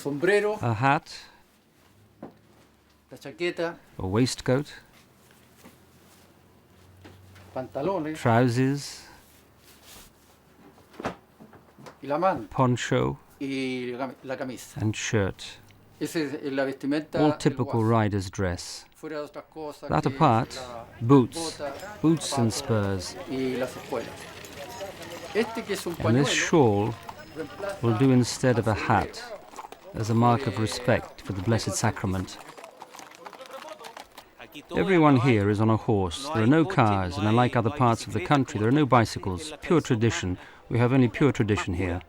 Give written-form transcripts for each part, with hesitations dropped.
a hat, la chaqueta, a waistcoat, pantalones trousers, y la manta poncho, y la camisa. and shirt. Esa es la vestimenta All del typical guaso. rider's dress. Fuera de otras cosas That que apart, la boots, bota, boots and zapatos spurs. y las espuelas. Este que es un And this pañuelo shawl reemplaza will do instead of a al hat, sombrero. as a mark of respect for the Blessed Sacrament. Everyone here is on a horse. There are no cars, and unlike other parts of the country, there are no bicycles. Pure tradition. We have only pure tradition here.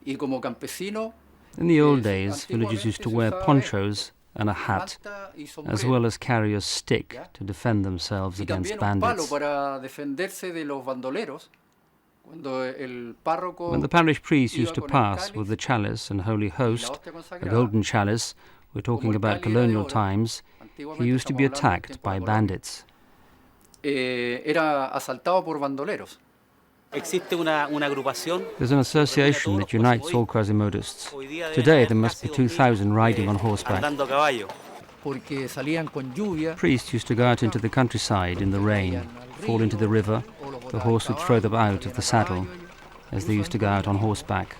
Y como campesino, In the old days, villagers used to wear ponchos and a hat, manta y as sombrero. well as carry a stick to defend themselves Y against también un palo bandits. para defenderse de los bandoleros. Cuando el párroco When the parish priest used to iba con el pass cáliz with the chalice and holy y la host, hostia a consagrada, golden chalice, we're talking como el about cáliz era de colonial oro, times, antiguamente he used to estamos be hablando del attacked tiempo de by la colonia, bandits. Era asaltado por bandoleros. Existe una agrupación. There's an association that unites all Quasimodists. Today there must be 2,000 riding on horseback. Andando a caballo. Porque salían con lluvia, Priests used to go out into the countryside in the rain, fall into the river, the horse would throw them out of the saddle, as they used to go out on horseback.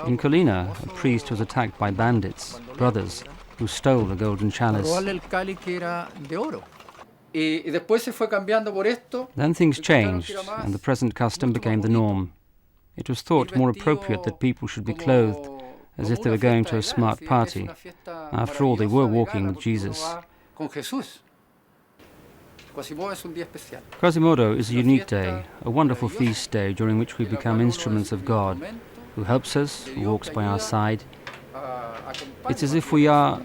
In Colina, a priest was attacked by bandits, brothers, who stole the golden a chalice. robarle el cáliz que era de oro. Y después se fue cambiando por esto. Then things changed, and the present custom became the norm. It was thought more appropriate that people should be clothed as if they were going to a smart party. After all, they were walking with Jesus. Con Jesús. Quasimodo es un día especial. Quasimodo is a unique day, a wonderful feast day during which we become instruments of God, who helps us, who walks by our side. It's as if we are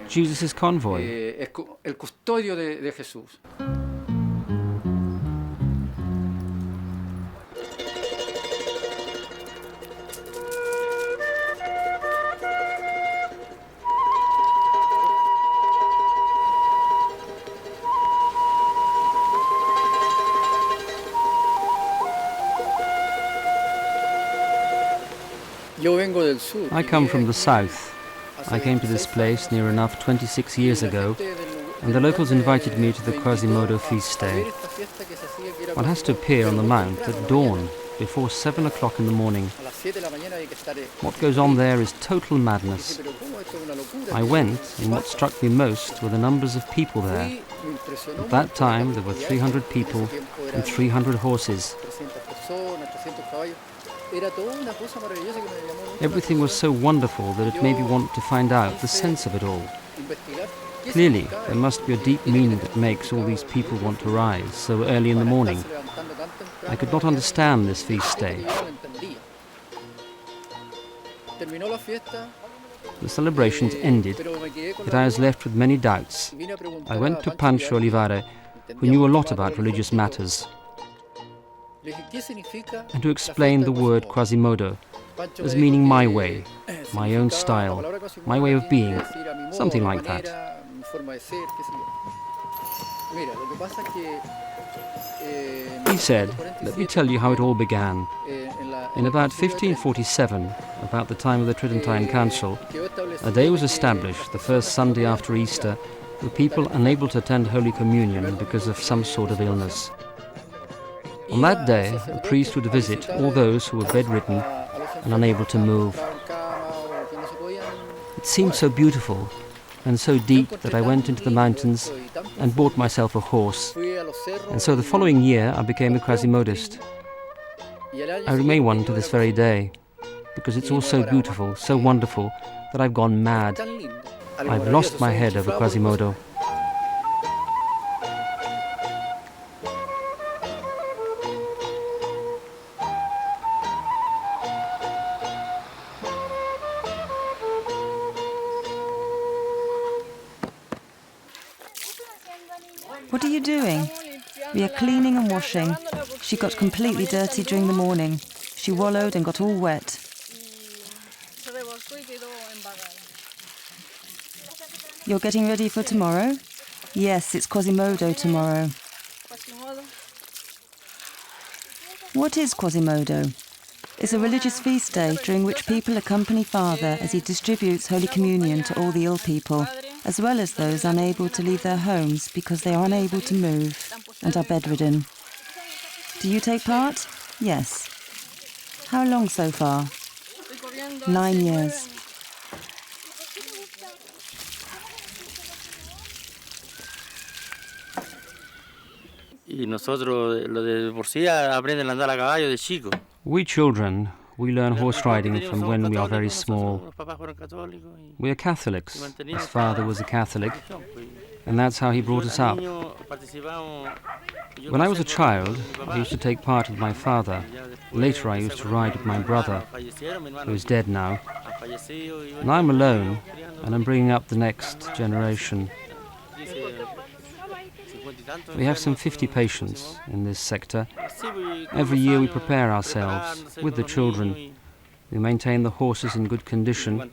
Jesus' convoy. El custodio de Jesús. Yo vengo del sur. I come from the south. I came to this place near enough 26 years ago, and the locals invited me to the Quasimodo feast day. One has to appear on the mount at dawn, before 7 o'clock in the morning. What goes on there is total madness. I went, and what struck me most were the numbers of people there. At that time there were 300 people and 300 horses. Everything was so wonderful that it made me want to find out the sense of it all. Clearly, there must be a deep meaning that makes all these people want to rise so early in the morning. I could not understand this feast day. The celebrations ended, but I was left with many doubts. I went to Pancho Olivare, who knew a lot about religious matters, and to explain the word Quasimodo as meaning my way, my own style, my way of being, something like that. He said, "Let me tell you how it all began. In about 1547, about the time of the Tridentine Council, a day was established, the first Sunday after Easter, for people unable to attend Holy Communion because of some sort of illness. On that day, a priest would visit all those who were bedridden and unable to move. It seemed so beautiful and so deep that I went into the mountains and bought myself a horse, and so the following year I became a Quasimodist. I remain one to this very day, because it's all so beautiful, so wonderful, that I've gone mad. I've lost my head over Quasimodo." What are you doing? We are cleaning and washing. She got completely dirty during the morning. She wallowed and got all wet. You're getting ready for tomorrow? Yes, it's Quasimodo tomorrow. What is Quasimodo? is a religious feast day during which people accompany Father as he distributes Holy Communion to all the ill people, as well as those unable to leave their homes because they are unable to move and are bedridden. Do you take part? Yes. How long so far? 9 years. Y nosotros, lo de por sí, aprenden a andar a caballo de chico. We children, we learn horse riding from when we are very small. We are Catholics. His father was a Catholic, and that's how he brought us up. When I was a child, I used to take part with my father. Later I used to ride with my brother, who is dead now. And I'm alone, and I'm bringing up the next generation. We have some 50 patients in this sector. Every year we prepare ourselves with the children. We maintain the horses in good condition,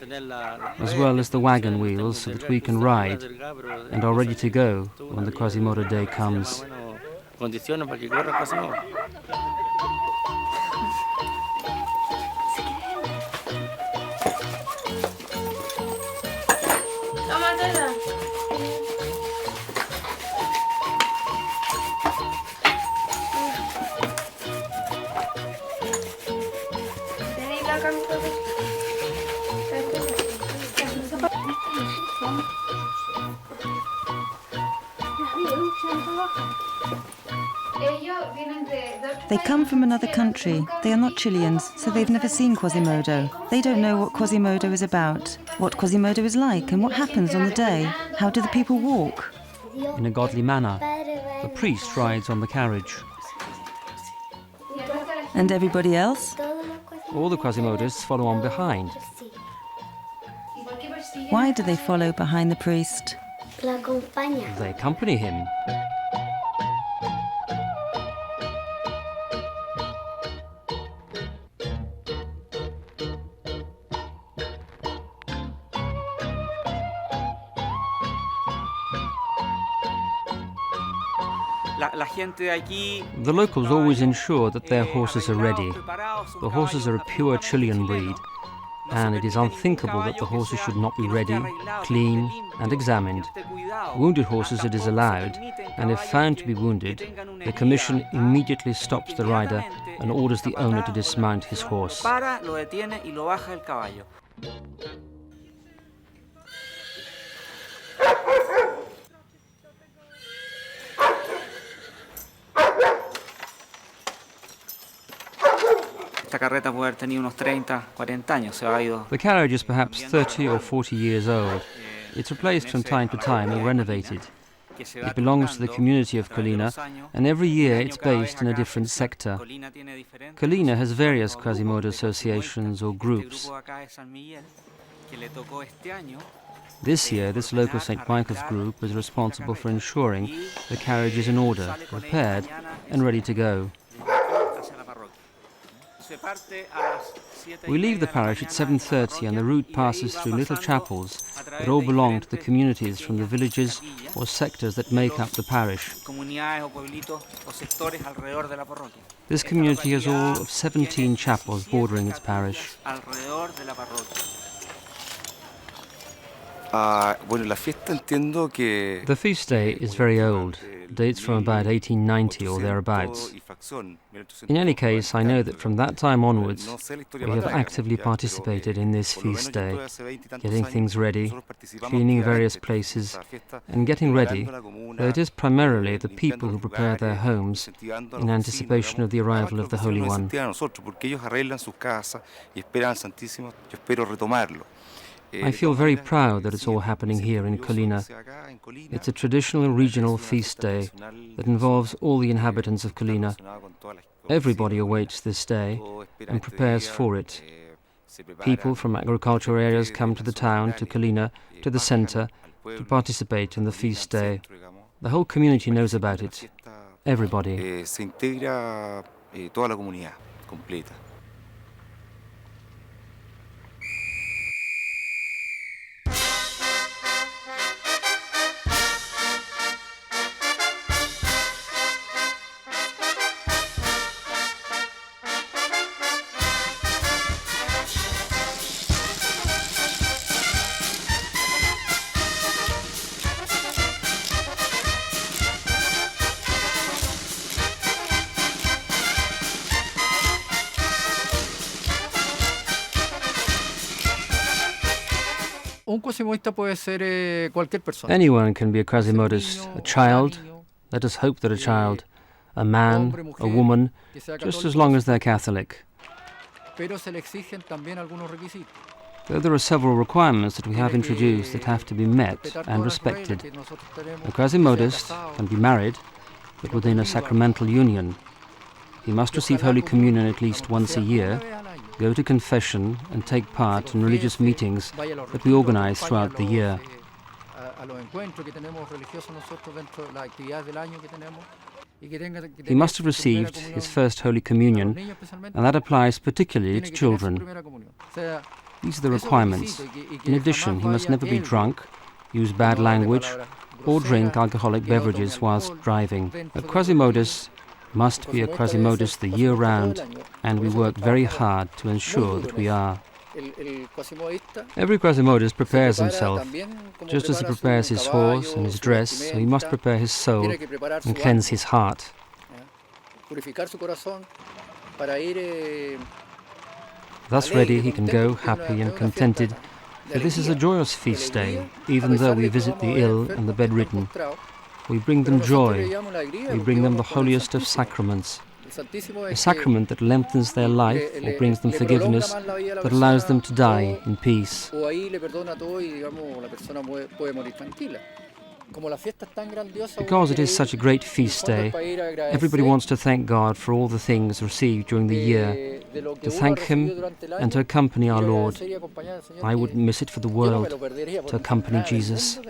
as well as the wagon wheels, so that we can ride and are ready to go when the Quasimodo day comes. They come from another country. They are not Chileans, so they've never seen Quasimodo. They don't know what Quasimodo is about, what Quasimodo is like, and what happens on the day. How do the people walk? In a godly manner, the priest rides on the carriage. And everybody else? All the Quasimodos follow on behind. Why do they follow behind the priest? They accompany him. The locals always ensure that their horses are ready. The horses are a pure Chilean breed, and it is unthinkable that the horses should not be ready, clean and examined. Wounded horses are disallowed, and if found to be wounded, the commission immediately stops the rider and orders the owner to dismount his horse. Esta carreta puede haber tenido unos 30, 40 años, se ha ido. The carriage is perhaps 30 or 40 years old. It's replaced from time to time or renovated. It belongs to the community of Colina, and every year it's based in a different sector. Colina has various Quasimodo associations or groups. This year, this local St. Michael's group is responsible for ensuring the carriage is in order, repaired, and ready to go. We leave the parish at 7:30 and the route passes through little chapels that all belong to the communities from the villages or sectors that make up the parish. This community has all of 17 chapels bordering its parish. The feast day is very old, dates from about 1890 or thereabouts. In any case, I know that from that time onwards, we have actively participated in this feast day, getting things ready, cleaning various places, and getting ready, though it is primarily the people who prepare their homes in anticipation of the arrival of the Holy One. I feel very proud that it's all happening here in Colina. It's a traditional regional feast day that involves all the inhabitants of Colina. Everybody awaits this day and prepares for it. People from agricultural areas come to the town, to Colina, to the center, to participate in the feast day. The whole community knows about it. Everybody. Un Quasimodista puede ser cualquier persona. Anyone can be a Quasimodist, a child, let us hope that a child, a man, a woman, just as long as they're Catholic. Pero se le exigen también algunos requisitos. Though there are several requirements that we have introduced that have to be met and respected. A Quasimodist can be married, but within a sacramental union. He must receive Holy Communion at least once a year, go to confession and take part in religious meetings that we organize throughout the year. He must have received his first Holy Communion, and that applies particularly to children. These are the requirements. In addition, he must never be drunk, use bad language, or drink alcoholic beverages whilst driving. A Quasimodist must be a Quasimodist the year round, and we work very hard to ensure that we are. Every Quasimodist prepares himself, just as he prepares his horse and his dress, so he must prepare his soul and cleanse his heart. Thus ready he can go, happy and contented, for this is a joyous feast day, even though we visit the ill and the bedridden. We bring them joy, we bring them the holiest of sacraments, a sacrament that lengthens their life or brings them forgiveness, that allows them to die in peace. Because it is such a great feast day, everybody wants to thank God for all the things received during the year, to thank Him and to accompany our Lord. I wouldn't miss it for the world, to accompany Jesus.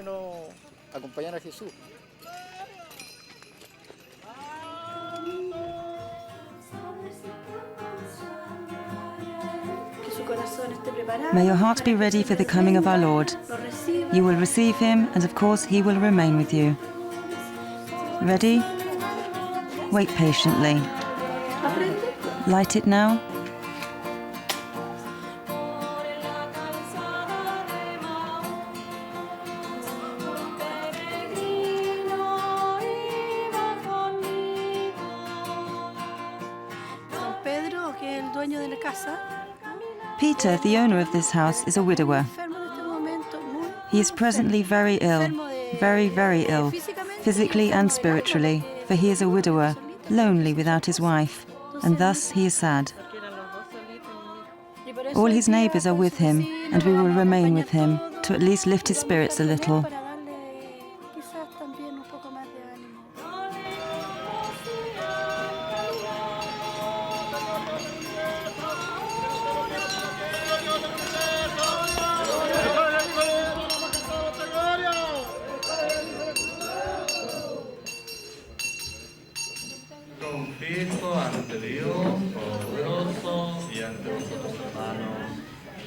May your heart be ready for the coming of our Lord. You will receive him, and of course he will remain with you. Ready? Wait patiently. Light it now. Peter, the owner of this house, is a widower. He is presently very ill, very, very ill, physically and spiritually, for he is a widower, lonely without his wife, and thus he is sad. All his neighbours are with him, and we will remain with him, to at least lift his spirits a little. Confieso ante Dios Todopoderoso y ante vosotros, hermanos,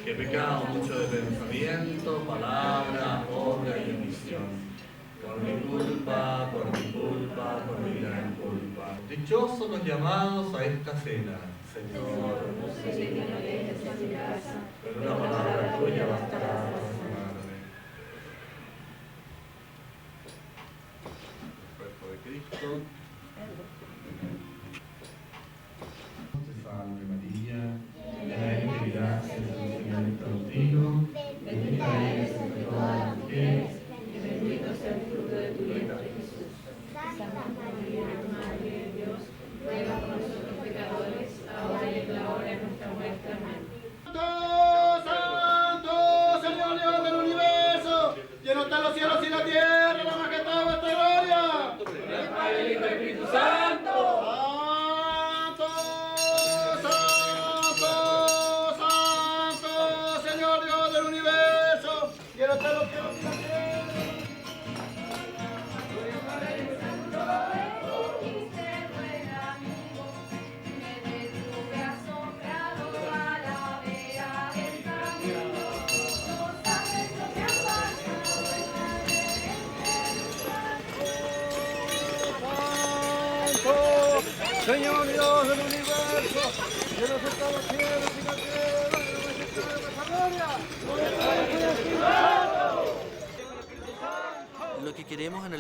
que he pecado mucho de pensamiento, palabra, obra y omisión. Por mi culpa, por mi gran culpa. Dichosos los llamados a esta cena, Señor. Pero una palabra tuya bastará para sanarme. El cuerpo de Cristo. Salve María, llena eres de gracia, el Señor está contigo, bendita eres entre todas las mujeres, y bendito sea el fruto de tu vientre, Jesús. Santa María, Madre de Dios, ruega por nosotros pecadores, ahora y en la hora de nuestra muerte. Amén. Santo, Señor Dios del universo, lleno están los cielos y la tierra, la majestad de vuestra gloria. El Padre, el Hijo y el Espíritu Santo. Señor Dios del universo, que nos está los cielos y la tierra, y la majestad de vuestra gloria.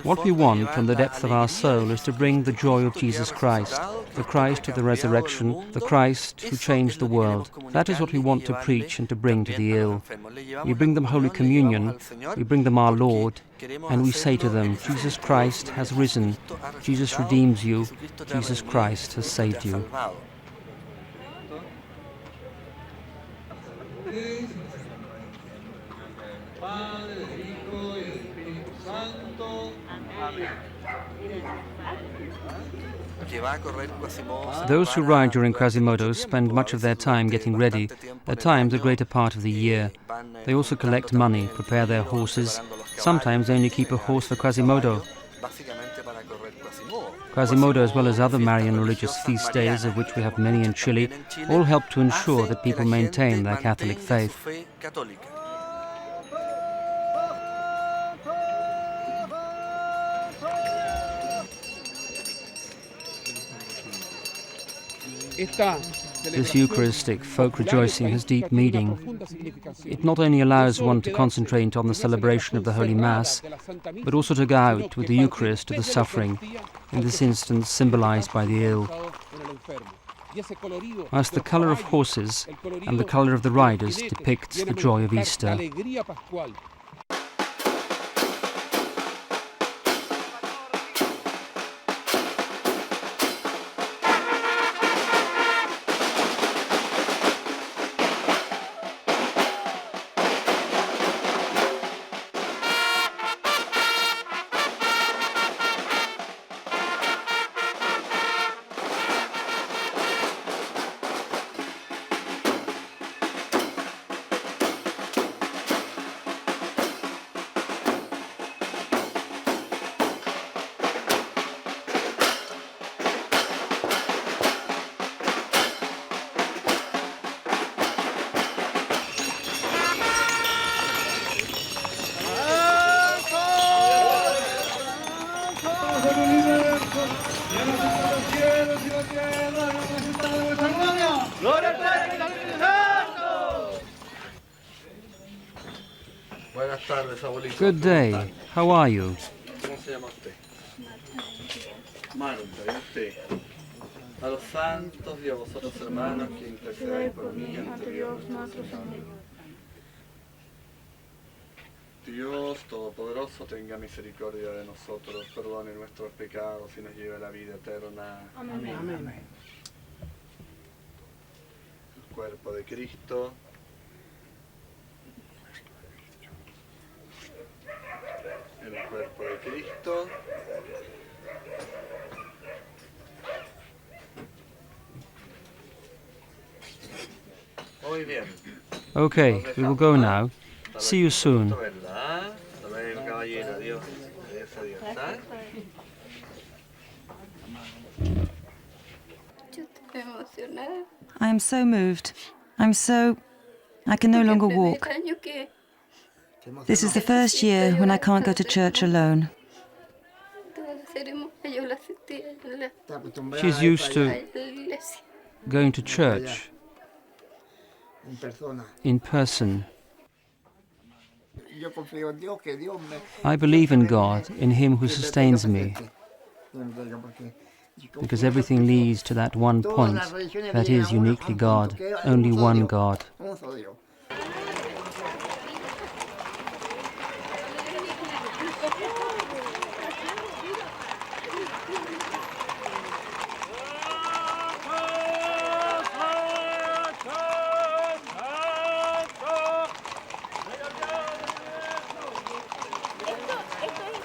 What we want from the depth of our soul is to bring the joy of Jesus Christ, the Christ of the resurrection, the Christ who changed the world. That is what we want to preach and to bring to the ill. We bring them Holy Communion, we bring them our Lord, and we say to them, Jesus Christ has risen, Jesus redeems you, Jesus Christ has saved you. Those who ride during Quasimodo spend much of their time getting ready, at times a greater part of the year. They also collect money, prepare their horses, sometimes only keep a horse for Quasimodo. Quasimodo, as well as other Marian religious feast days, of which we have many in Chile, all help to ensure that people maintain their Catholic faith. This Eucharistic folk rejoicing has deep meaning. It not only allows one to concentrate on the celebration of the Holy Mass, but also to go out with the Eucharist to the suffering, in this instance symbolized by the ill. Whilst the colour of horses and the colour of the riders depicts the joy of Easter. Good day. How are you? Marta, ¿y usted? A los santos y a vosotros, hermanos, que intercedáis por mí ante Dios nuestro Señor. Dios Todopoderoso tenga misericordia de nosotros, perdone nuestros pecados y nos lleve a la vida eterna. Amén. Amén. El cuerpo de Cristo. El cuerpo de Cristo. Muy bien. Okay, we will go now. See you soon. I am so moved. I can no longer walk. This is the first year when I can't go to church alone. She's used to going to church in person. I believe in God, in Him who sustains me, because everything leads to that one point, that is uniquely God, only one God.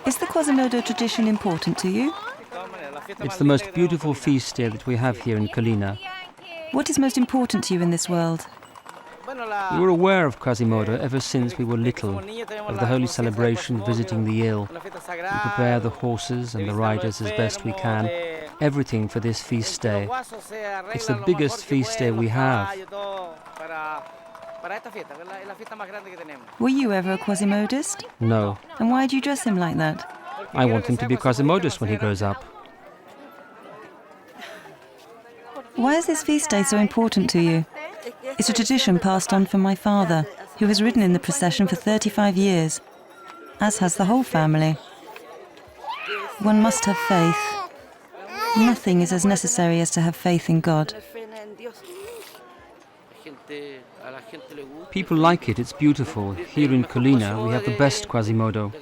Is the Quasimodo tradition important to you? It's the most beautiful feast day that we have here in Colina. What is most important to you in this world? We were aware of Quasimodo ever since we were little, of the holy celebration visiting the ill. We prepare the horses and the riders as best we can, everything for this feast day. It's the biggest feast day we have. Were you ever a Quasimodist? No. And why do you dress him like that? I want him to be a Quasimodist when he grows up. Why is this feast day so important to you? It's a tradition passed on from my father, who has ridden in the procession for 35 years, as has the whole family. One must have faith. Nothing is as necessary as to have faith in God. People like it, it's beautiful. Here in Colina, we have the best Quasimodo.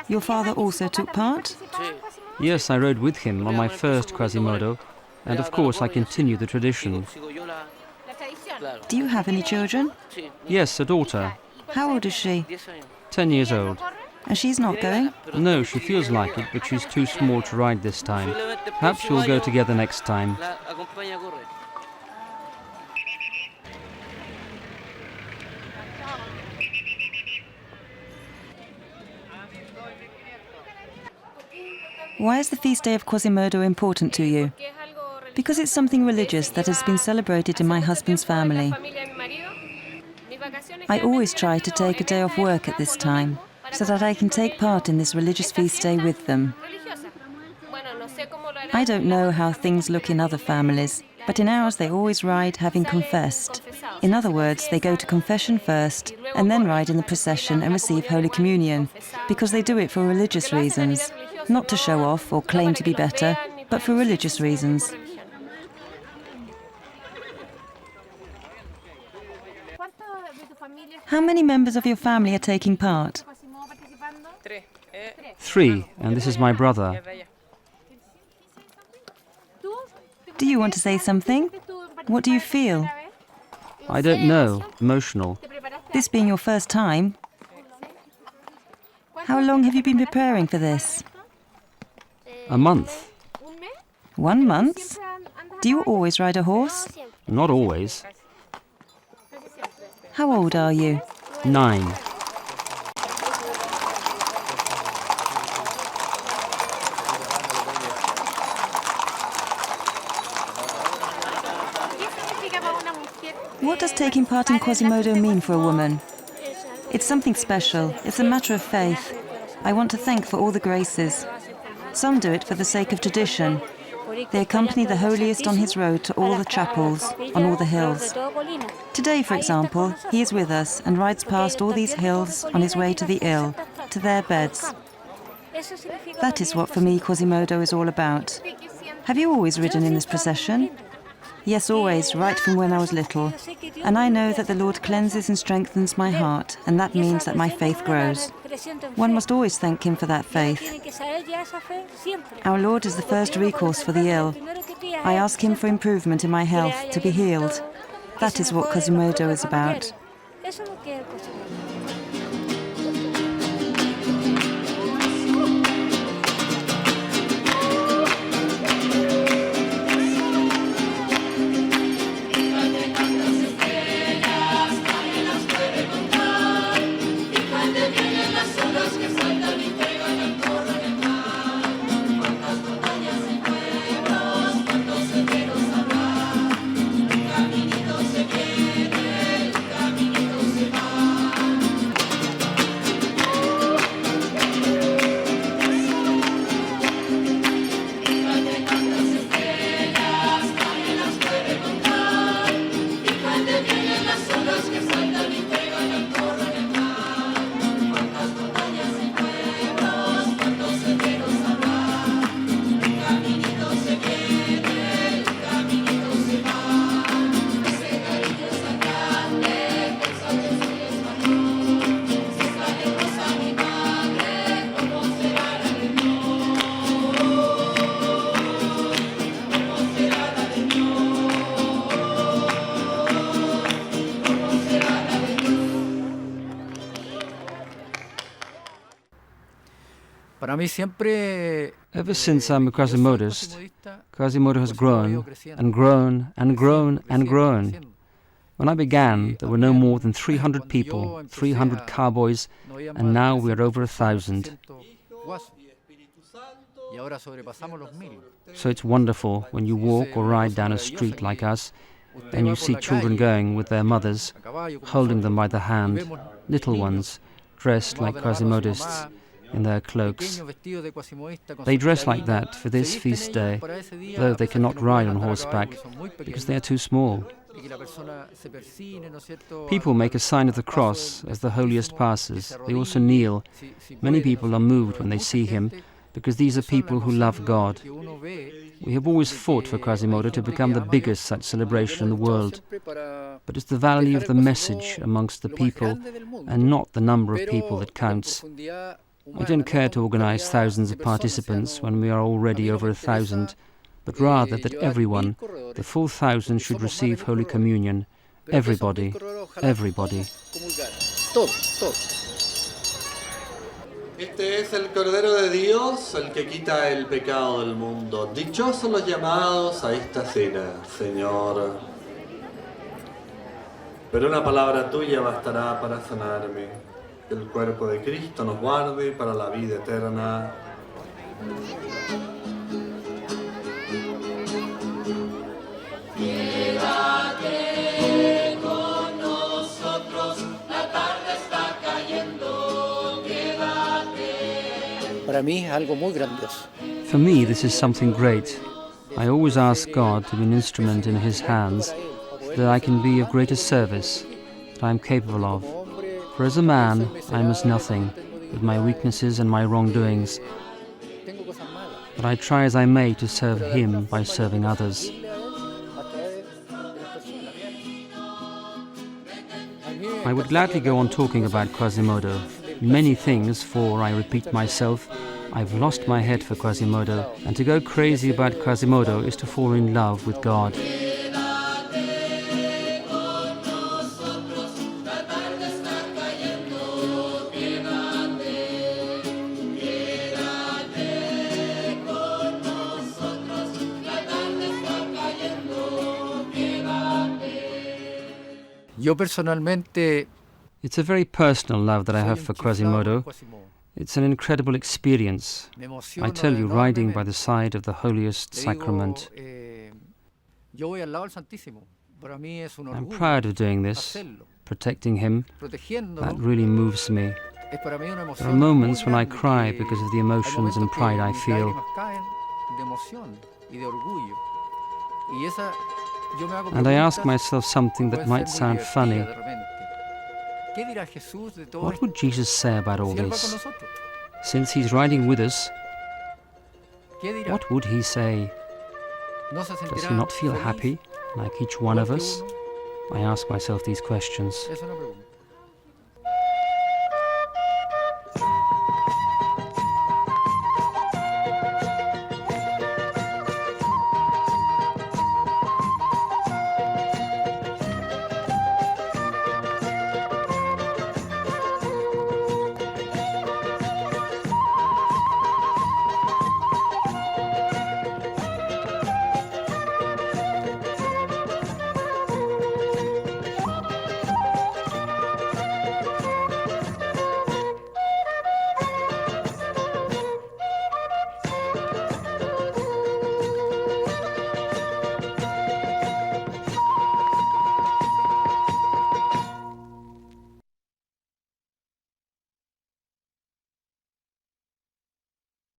Your father also took part? Yes, I rode with him on my first Quasimodo, and of course I continue the tradition. Do you have any children? Yes, a daughter, How old is she? 10 years old. And she's not going? No, she feels like it, but she's too small to ride this time. Perhaps we'll go together next time. Why is the feast day of Quasimodo important to you? Because it's something religious that has been celebrated in my husband's family. I always try to take a day off work at this time, so that I can take part in this religious feast day with them. I don't know how things look in other families, but in ours they always ride having confessed. In other words, they go to confession first, and then ride in the procession and receive Holy Communion, because they do it for religious reasons. Not to show off or claim to be better, but for religious reasons. How many members of your family are taking part? 3, and this is my brother. Do you want to say something? What do you feel? I don't know, emotional. This being your first time, how long have you been preparing for this? A month. 1 month? Do you always ride a horse? Not always. How old are you? 9. What does taking part in Quasimodo mean for a woman? It's something special. It's a matter of faith. I want to thank for all the graces. Some do it for the sake of tradition. They accompany the holiest on his road to all the chapels, on all the hills. Today, for example, he is with us and rides past all these hills on his way to the ill, to their beds. That is what for me Quasimodo is all about. Have you always ridden in this procession? Yes, always, right from when I was little. And I know that the Lord cleanses and strengthens my heart, and that means that my faith grows. One must always thank him for that faith. Our Lord is the first recourse for the ill. I ask him for improvement in my health, to be healed. That is what Quasimodo is about. Ever since I'm a Quasimodist, Quasimodo has grown and grown and grown and grown. When I began, there were no more than 300 people, 300 cowboys, and now we are over 1,000. So it's wonderful when you walk or ride down a street like us, and you see children going with their mothers, holding them by the hand, little ones, dressed like Quasimodists, in their cloaks. They dress like that for this feast day, though they cannot ride on horseback because they are too small. y que la persona se persigne, ¿no es cierto? People make a sign of the cross as the holiest passes. They also kneel. Many people are moved when they see him, because these are people who love God. We have always fought for Quasimodo to become the biggest such celebration in the world, but it's the value of the message amongst the people and not the number of people that counts. I don't care to organize thousands of participants when we are already over 1,000, but rather that everyone, the full 1,000, should receive Holy Communion. Everybody, everybody. Este es el Cordero de Dios, el que quita el pecado del mundo. Dichosos los llamados a esta cena, Señor. Pero una palabra tuya bastará para sanarme. Que el cuerpo de Cristo nos guarde para la vida eterna. Quédate con nosotros, la tarde está cayendo, quédate. Para mí es algo muy grandioso. For me, this is something great. I always ask God to be an instrument in His hands, so that I can be of greater service that I am capable of. For as a man, I am as nothing, with my weaknesses and my wrongdoings. But I try as I may to serve Him by serving others. I would gladly go on talking about Quasimodo. Many things, for, I repeat myself, I've lost my head for Quasimodo, and to go crazy about Quasimodo is to fall in love with God. Yo personalmente, It's a very personal love that I have for Quasimodo. It's an incredible experience. I tell you, riding by the side of the holiest sacrament. I'm proud of doing this, protecting him. That really moves me. There are moments when I cry because of the emotions and pride I feel. And I ask myself something that might sound funny. What would Jesus say about all this? Since he's riding with us, what would he say? Does he not feel happy, like each one of us? I ask myself these questions.